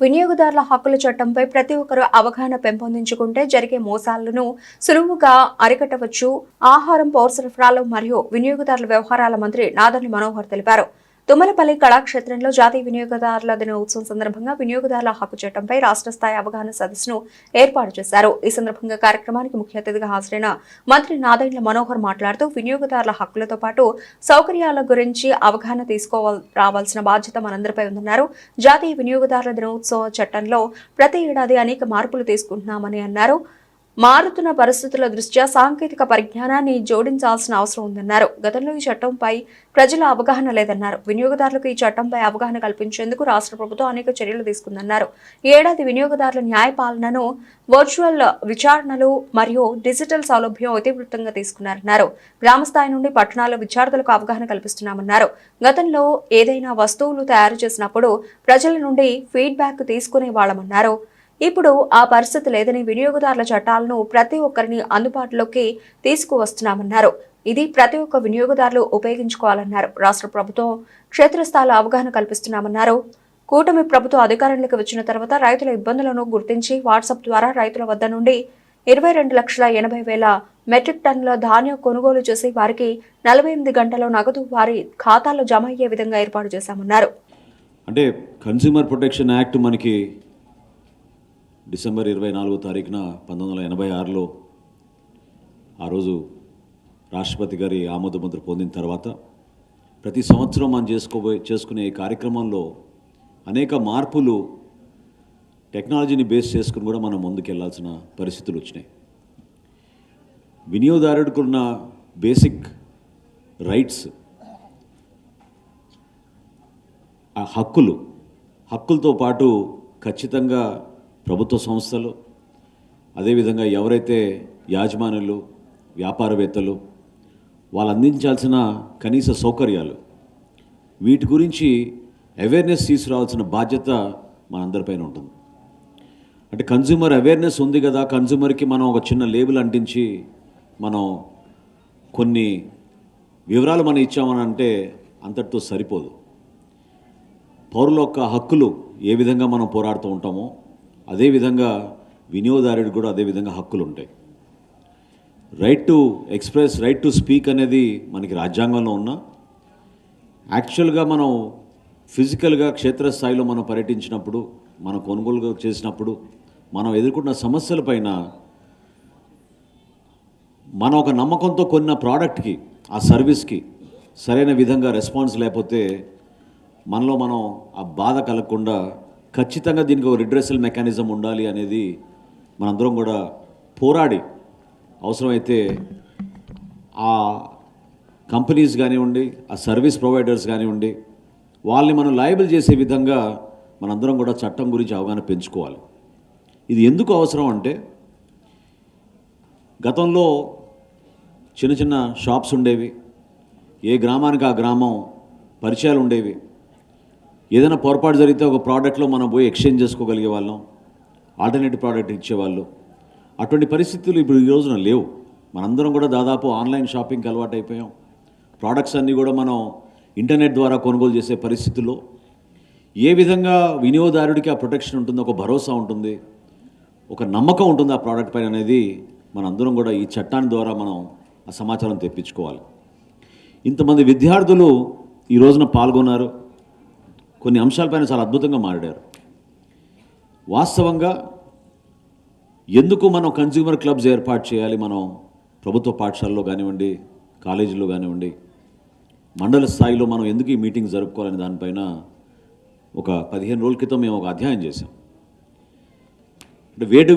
వినియోగదారుల హక్కుల చట్టంపై ప్రతి ఒక్కరూ అవగాహన పెంపొందించుకుంటే జరిగే మోసాలను సులువుగా అరికట్టవచ్చు. ఆహారం, పౌర సరఫరాలు మరియు వినియోగదారుల వ్యవహారాల మంత్రి నాదెండ్ల మనోహర్ తెలిపారు. తుమ్మలపల్లి కళాక్షేత్రంలో జాతీయ వినియోగదారుల దినోత్సవం సందర్భంగా వినియోగదారుల హక్కు చట్టంపై రాష్ట్ర స్థాయి అవగాహన సదస్సును ఏర్పాటు చేశారు. ఈ సందర్భంగా కార్యక్రమానికి ముఖ్య అతిథిగా హాజరైన మంత్రి నాదెండ్ల మనోహర్ మాట్లాడుతూ వినియోగదారుల హక్కులతో పాటు సౌకర్యాల గురించి అవగాహన రావాల్సిన బాధ్యత మనందరిపై ఉందన్నారు. జాతీయ వినియోగదారుల దినోత్సవ చట్టంలో ప్రతి ఏడాది అనేక మార్పులు తీసుకుంటున్నామని అన్నారు. మారుతున్న పరిస్థితుల దృష్ట్యా సాంకేతిక పరిజ్ఞానాన్ని జోడించాల్సిన అవసరం ఉందన్నారు. గతంలో ఈ చట్టంపై ప్రజల అవగాహన లేదన్నారు. వినియోగదారులకు ఈ చట్టంపై అవగాహన కల్పించేందుకు రాష్ట్ర ప్రభుత్వం అనేక చర్యలు తీసుకుందన్నారు. ఈ ఏడాది వినియోగదారుల న్యాయ పాలనను వర్చువల్ విచారణలు మరియు డిజిటల్ సౌలభ్యం ఇతివృత్తంగా తీసుకున్నారన్నారు. గ్రామ స్థాయి నుండి పట్టణాల్లో విద్యార్థులకు అవగాహన కల్పిస్తున్నామన్నారు. గతంలో ఏదైనా వస్తువులు తయారు చేసినప్పుడు ప్రజల నుండి ఫీడ్బ్యాక్ తీసుకునే వాళ్ళమన్నారు. ఇప్పుడు ఆ పరిస్థితి లేదని వినియోగదారుల చట్టాలను ప్రతి ఒక్కరిని అందుబాటులోకి తీసుకువస్తున్నామన్నారు. ఇది ప్రతి ఒక్క వినియోగదారులు ఉపయోగించుకోవాలన్నారు. రాష్ట్ర ప్రభుత్వం క్షేత్రస్థాయిలో అవగాహన కల్పిస్తున్నామన్నారు. కూటమి ప్రభుత్వం అధికారంలోకి వచ్చిన తర్వాత రైతుల ఇబ్బందులను గుర్తించి వాట్సాప్ ద్వారా రైతుల వద్ద నుండి 22,80,000 మెట్రిక్ టన్నుల ధాన్యం కొనుగోలు చేసి వారికి 48 గంటల్లో నగదు వారి ఖాతాలో జమ అయ్యే విధంగా ఏర్పాటు చేశామన్నారు. అంటే కన్స్యూమర్ ప్రొటెక్షన్ యాక్ట్ మనకి డిసెంబర్ 24వ తారీఖున 1986లో ఆ రోజు రాష్ట్రపతి గారి ఆమోదముద్ర పొందిన తర్వాత ప్రతి సంవత్సరం మనం చేసుకునే ఈ కార్యక్రమంలో అనేక మార్పులు టెక్నాలజీని బేస్ చేసుకుని కూడా మనం ముందుకెళ్లాల్సిన పరిస్థితులు వచ్చినాయి. వినియోగదారుడికి ఉన్న బేసిక్ రైట్స్, ఆ హక్కులతో పాటు ఖచ్చితంగా ప్రభుత్వ సంస్థలు, అదేవిధంగా ఎవరైతే యాజమానులు, వ్యాపారవేత్తలు వాళ్ళు అందించాల్సిన కనీస సౌకర్యాలు, వీటి గురించి అవేర్నెస్ తీసుకురావాల్సిన బాధ్యత మనందరిపైన ఉంటుంది. అంటే కన్జ్యూమర్ అవేర్నెస్ ఉంది కదా, కన్జ్యూమర్కి మనం ఒక చిన్న లేబుల్ అంటించి మనం కొన్ని వివరాలు మనం ఇచ్చామని అంటే అంతటితో సరిపోదు. పౌరుల యొక్క హక్కులు ఏ విధంగా మనం పోరాడుతూ ఉంటామో అదేవిధంగా వినియోగదారుడికి కూడా అదేవిధంగా హక్కులు ఉంటాయి. Right to express, right to speak అనేది మనకి రాజ్యాంగంలో ఉన్న, యాక్చువల్గా మనం ఫిజికల్గా క్షేత్రస్థాయిలో మనం పర్యటించినప్పుడు, మనం కొనుగోలు చేసినప్పుడు మనం ఎదుర్కొన్న సమస్యలపైన మనం ఒక నమ్మకంతో కొన్న ప్రోడక్ట్కి, ఆ సర్వీస్కి సరైన విధంగా రెస్పాన్స్ లేకపోతే మనలో మనం ఆ బాధ కలగకుండా ఖచ్చితంగా దీనికి ఒక రిడ్రెసల్ మెకానిజం ఉండాలి అనేది మనందరం కూడా పోరాడి అవసరమైతే ఆ కంపెనీస్ కానివ్వండి, ఆ సర్వీస్ ప్రొవైడర్స్ కానివ్వండి, వాళ్ళని మనం లయబుల్ చేసే విధంగా మనందరం కూడా చట్టం గురించి అవగాహన పెంచుకోవాలి. ఇది ఎందుకు అవసరం అంటే, గతంలో చిన్న చిన్న షాప్స్ ఉండేవి, ఏ గ్రామానికి ఆ గ్రామం పరిచయాలు ఉండేవి. ఏదైనా పొరపాటు జరిగితే ఒక ప్రోడక్ట్లో మనం పోయి ఎక్స్చేంజ్ చేసుకోగలిగే వాళ్ళం, ఆల్టర్నేటివ్ ప్రోడక్ట్ ఇచ్చేవాళ్ళు. అటువంటి పరిస్థితులు ఇప్పుడు ఈ రోజున లేవు. మనందరం కూడా దాదాపు ఆన్లైన్ షాపింగ్కి అలవాటు అయిపోయాం. ప్రోడక్ట్స్ అన్నీ కూడా మనం ఇంటర్నెట్ ద్వారా కొనుగోలు చేసే పరిస్థితుల్లో ఏ విధంగా వినియోగదారుడికి ఆ ప్రొటెక్షన్ ఉంటుంది, ఒక భరోసా ఉంటుంది, ఒక నమ్మకం ఉంటుంది ఆ ప్రోడక్ట్ పైన అనేది మనందరం కూడా ఈ చట్టాన్ని ద్వారా మనం ఆ సమాచారం తెప్పించుకోవాలి. ఇంతమంది విద్యార్థులు ఈ రోజున పాల్గొన్నారు, కొన్ని అంశాలపైన చాలా అద్భుతంగా మాట్లాడారు. వాస్తవంగా ఎందుకు మనం కన్స్యూమర్ క్లబ్స్ ఏర్పాటు చేయాలి, మనం ప్రభుత్వ పాఠశాలలో కానివ్వండి, కాలేజీలో కానివ్వండి, మండల స్థాయిలో మనం ఎందుకు ఈ మీటింగ్ జరుపుకోవాలని దానిపైన ఒక 15 రోజుల క్రితం మేము ఒక అధ్యాయం చేసాం. అంటే